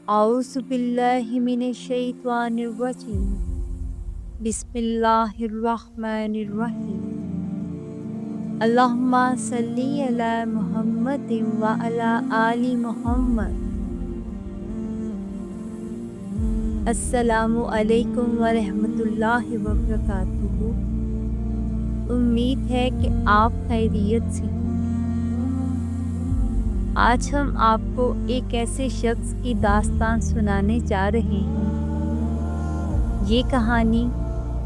أعوذ بالله من الشيطان الرجيم. بسم الله الرحمن الرحيم. اللهم صل على محمد وعلى آل محمد. السلام علیکم ورحمۃ اللہ وبرکاتہ۔ امید ہے کہ آپ خیریت سے ہیں۔ آج ہم آپ کو ایک ایسے شخص کی داستان سنانے جا رہے ہیں۔ یہ کہانی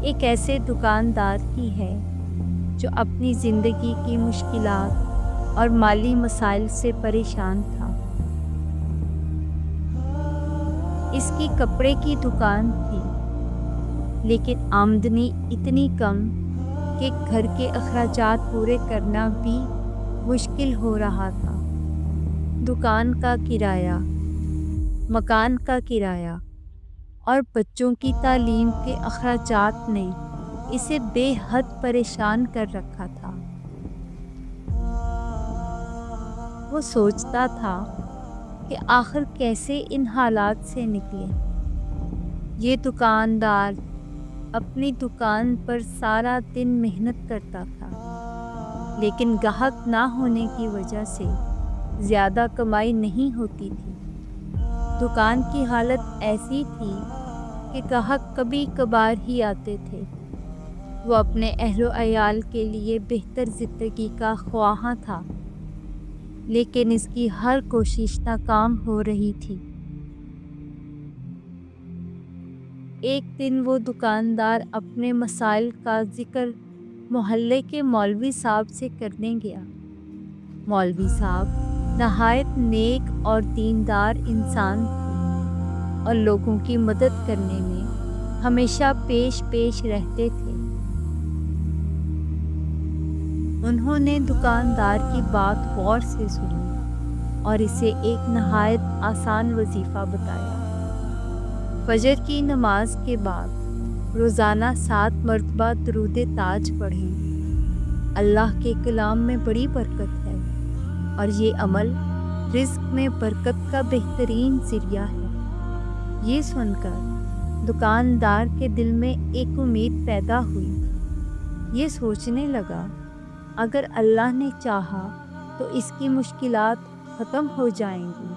ایک ایسے دکاندار کی ہے جو اپنی زندگی کی مشکلات اور مالی مسائل سے پریشان تھا۔ اس کی کپڑے کی دکان تھی، لیکن آمدنی اتنی کم کہ گھر کے اخراجات پورے کرنا بھی مشکل ہو رہا تھا۔ دکان کا کرایہ، مکان کا کرایہ اور بچوں کی تعلیم کے اخراجات نے اسے بے حد پریشان کر رکھا تھا۔ وہ سوچتا تھا کہ آخر کیسے ان حالات سے نکلے۔ یہ دکاندار اپنی دکان پر سارا دن محنت کرتا تھا، لیکن گاہک نہ ہونے کی وجہ سے زیادہ کمائی نہیں ہوتی تھی۔ دکان کی حالت ایسی تھی کہ گاہک کبھی کبھار ہی آتے تھے۔ وہ اپنے اہل و عیال کے لیے بہتر زندگی کا خواہاں تھا، لیکن اس کی ہر کوشش ناکام ہو رہی تھی۔ ایک دن وہ دکاندار اپنے مسائل کا ذکر محلے کے مولوی صاحب سے کرنے گیا۔ مولوی صاحب نہایت نیک اور دیندار انسان تھے اور لوگوں کی مدد کرنے میں ہمیشہ پیش رہتے تھے۔ انہوں نے دکاندار کی بات غور سے سنی اور اسے ایک نہایت آسان وظیفہ بتایا۔ فجر کی نماز کے بعد روزانہ 7 مرتبہ درود تاج پڑھیں۔ اللہ کے کلام میں بڑی برکت ہے اور یہ عمل رزق میں برکت کا بہترین ذریعہ ہے۔ یہ سن کر دکاندار کے دل میں ایک امید پیدا ہوئی۔ یہ سوچنے لگا، اگر اللہ نے چاہا تو اس کی مشکلات ختم ہو جائیں گی۔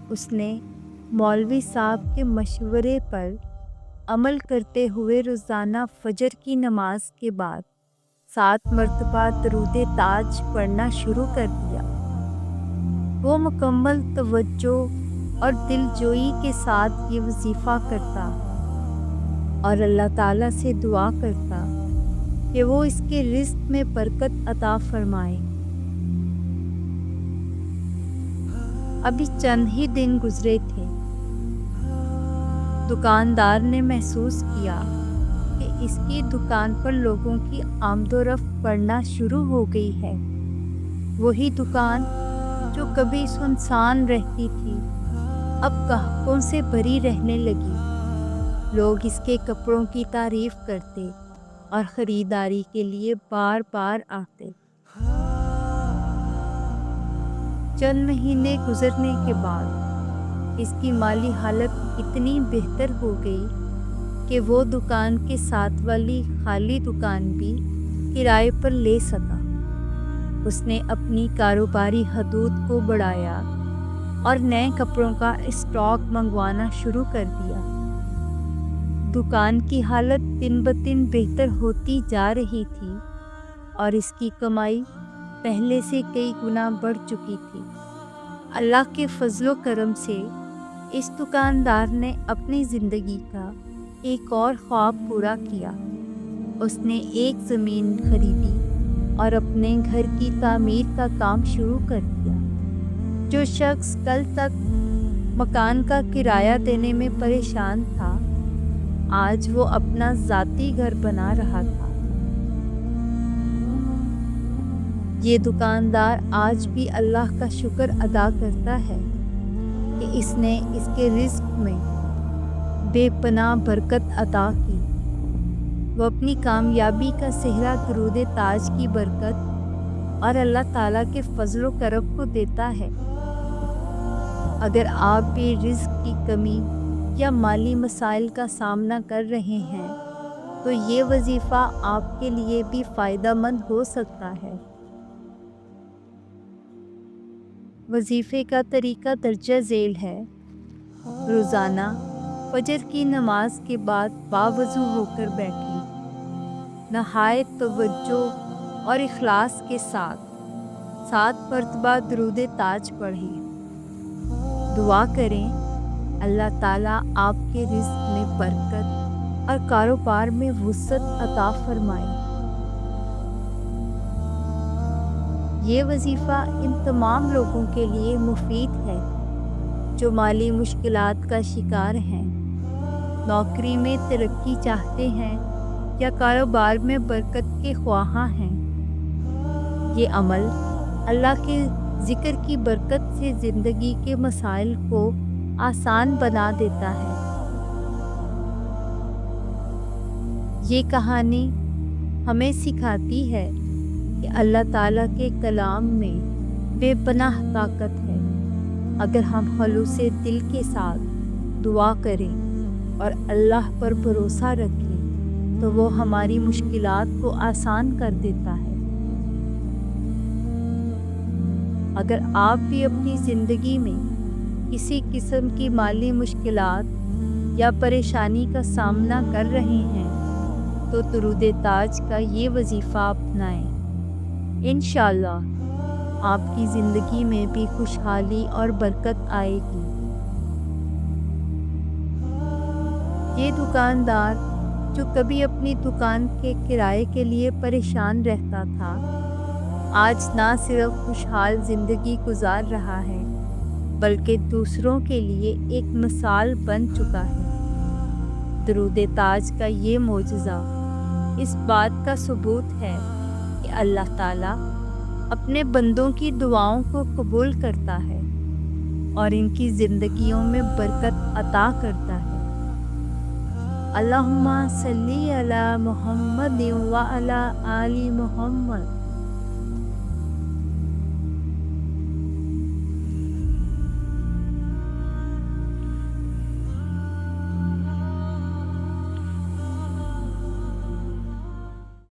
اس نے مولوی صاحب کے مشورے پر عمل کرتے ہوئے روزانہ فجر کی نماز کے بعد 7 مرتبہ درود تاج پڑھنا شروع کر دیا۔ وہ مکمل توجہ اور دل جوئی کے ساتھ یہ وظیفہ کرتا اور اللہ تعالیٰ سے دعا کرتا کہ وہ اس کے رزق میں برکت عطا فرمائے۔ ابھی چند ہی دن گزرے تھے، دکاندار نے محسوس کیا کہ اس کی دکان پر لوگوں کی آمد و رفت بڑھنا شروع ہو گئی ہے۔ وہی دکان جو کبھی سنسان رہتی تھی اب گاہکوں سے بھری رہنے لگی۔ لوگ اس کے کپڑوں کی تعریف کرتے اور خریداری کے لیے بار بار آتے۔ چند مہینے گزرنے کے بعد اس کی مالی حالت اتنی بہتر ہو گئی کہ وہ دکان کے ساتھ والی خالی دکان بھی کرائے پر لے سکا۔ اس نے اپنی کاروباری حدود کو بڑھایا اور نئے کپڑوں کا اسٹاک منگوانا شروع کر دیا۔ دکان کی حالت دن بدن بہتر ہوتی جا رہی تھی اور اس کی کمائی پہلے سے کئی گنا بڑھ چکی تھی۔ اللہ کے فضل و کرم سے اس دکاندار نے اپنی زندگی کا ایک اور خواب پورا کیا۔ اس نے ایک زمین خریدی اور اپنے گھر کی تعمیر کا کام شروع کر دیا۔ جو شخص کل تک مکان کا کرایہ دینے میں پریشان تھا، آج وہ اپنا ذاتی گھر بنا رہا تھا۔ یہ دکاندار آج بھی اللہ کا شکر ادا کرتا ہے کہ اس نے اس کے رزق میں بے پناہ برکت عطا کی۔ وہ اپنی کامیابی کا سہرا درود تاج کی برکت اور اللہ تعالیٰ کے فضل و کرم کو دیتا ہے۔ اگر آپ بھی رزق کی کمی یا مالی مسائل کا سامنا کر رہے ہیں تو یہ وظیفہ آپ کے لیے بھی فائدہ مند ہو سکتا ہے۔ وظیفے کا طریقہ درجہ ذیل ہے۔ روزانہ فجر کی نماز کے بعد باوضو ہو کر بیٹھیں، نہایت توجہ اور اخلاص کے ساتھ 7 مرتبہ درود تاج پڑھیں، دعا کریں اللہ تعالیٰ آپ کے رزق میں برکت اور کاروبار میں وسعت عطا فرمائے۔ یہ وظیفہ ان تمام لوگوں کے لیے مفید ہے جو مالی مشکلات کا شکار ہیں، نوکری میں ترقی چاہتے ہیں یا کاروبار میں برکت کے خواہاں ہیں۔ یہ عمل اللہ کے ذکر کی برکت سے زندگی کے مسائل کو آسان بنا دیتا ہے۔ یہ کہانی ہمیں سکھاتی ہے کہ اللہ تعالیٰ کے کلام میں بے پناہ طاقت ہے۔ اگر ہم خلوص دل کے ساتھ دعا کریں اور اللہ پر بھروسہ رکھیں تو وہ ہماری مشکلات کو آسان کر دیتا ہے۔ اگر آپ بھی اپنی زندگی میں کسی قسم کی مالی مشکلات یا پریشانی کا سامنا کر رہے ہیں تو درود تاج کا یہ وظیفہ اپنائیں۔ انشاءاللہ آپ کی زندگی میں بھی خوشحالی اور برکت آئے گی۔ یہ دکاندار جو کبھی اپنی دکان کے کرائے کے لیے پریشان رہتا تھا، آج نہ صرف خوشحال زندگی گزار رہا ہے بلکہ دوسروں کے لیے ایک مثال بن چکا ہے۔ درود تاج کا یہ معجزہ اس بات کا ثبوت ہے کہ اللہ تعالیٰ اپنے بندوں کی دعاؤں کو قبول کرتا ہے اور ان کی زندگیوں میں برکت عطا کرتا ہے۔ اللہم صلی علی محمد و علی آل محمد۔